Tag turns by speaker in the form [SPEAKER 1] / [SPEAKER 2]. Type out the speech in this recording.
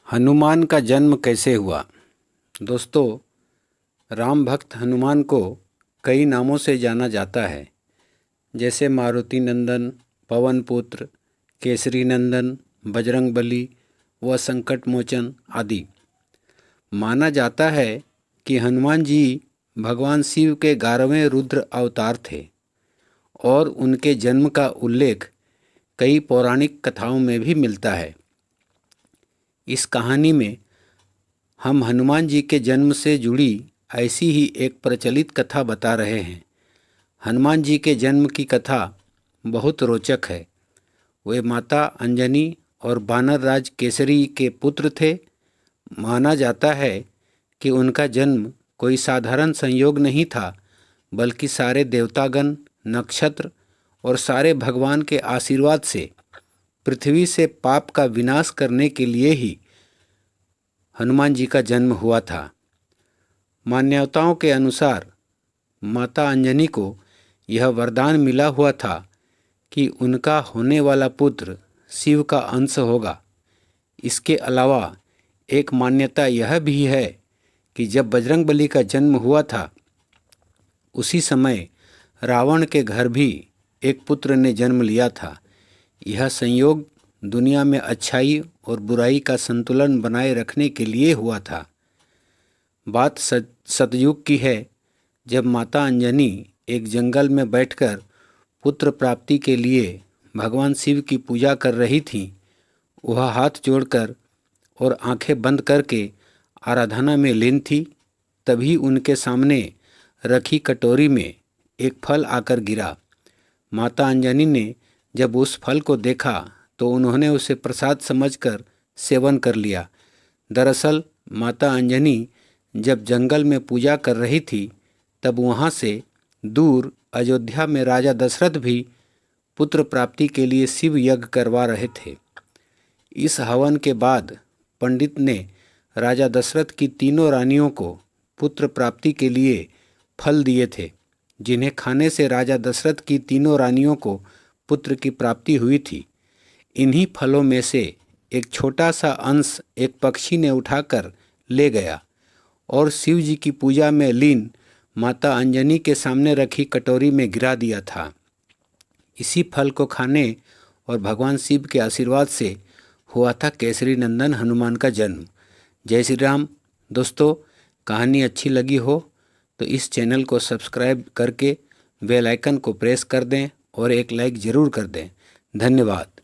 [SPEAKER 1] हनुमान का जन्म कैसे हुआ। दोस्तों, राम भक्त हनुमान को कई नामों से जाना जाता है, जैसे मारुति नंदन, पवन पुत्र, केसरी नंदन, बजरंगबली व संकट मोचन आदि। माना जाता है कि हनुमान जी भगवान शिव के 11वें रुद्र अवतार थे और उनके जन्म का उल्लेख कई पौराणिक कथाओं में भी मिलता है। इस कहानी में हम हनुमान जी के जन्म से जुड़ी ऐसी ही एक प्रचलित कथा बता रहे हैं। हनुमान जी के जन्म की कथा बहुत रोचक है। वे माता अंजनी और बानर राज केसरी के पुत्र थे। माना जाता है कि उनका जन्म कोई साधारण संयोग नहीं था, बल्कि सारे देवतागण, नक्षत्र और सारे भगवान के आशीर्वाद से पृथ्वी से पाप का विनाश करने के लिए ही हनुमान जी का जन्म हुआ था। मान्यताओं के अनुसार माता अंजनी को यह वरदान मिला हुआ था कि उनका होने वाला पुत्र शिव का अंश होगा। इसके अलावा एक मान्यता यह भी है कि जब बजरंगबली का जन्म हुआ था, उसी समय रावण के घर भी एक पुत्र ने जन्म लिया था। यह संयोग दुनिया में अच्छाई और बुराई का संतुलन बनाए रखने के लिए हुआ था। बात सतयुग की है, जब माता अंजनी एक जंगल में बैठकर पुत्र प्राप्ति के लिए भगवान शिव की पूजा कर रही थीं। वह हाथ जोड़कर और आंखें बंद करके आराधना में लीन थी। तभी उनके सामने रखी कटोरी में एक फल आकर गिरा। माता अंजनी ने जब उस फल को देखा तो उन्होंने उसे प्रसाद समझकर सेवन कर लिया। दरअसल माता अंजनी जब जंगल में पूजा कर रही थी, तब वहाँ से दूर अयोध्या में राजा दशरथ भी पुत्र प्राप्ति के लिए शिव यज्ञ करवा रहे थे। इस हवन के बाद पंडित ने राजा दशरथ की तीनों रानियों को पुत्र प्राप्ति के लिए फल दिए थे, जिन्हें खाने से राजा दशरथ की तीनों रानियों को पुत्र की प्राप्ति हुई थी। इन्हीं फलों में से एक छोटा सा अंश एक पक्षी ने उठाकर ले गया और शिव जी की पूजा में लीन माता अंजनी के सामने रखी कटोरी में गिरा दिया था। इसी फल को खाने और भगवान शिव के आशीर्वाद से हुआ था केसरी नंदन हनुमान का जन्म। जय श्री राम। दोस्तों, कहानी अच्छी लगी हो तो इस चैनल को सब्सक्राइब करके बेल आइकन को प्रेस कर दें और एक लाइक ज़रूर कर दें। धन्यवाद।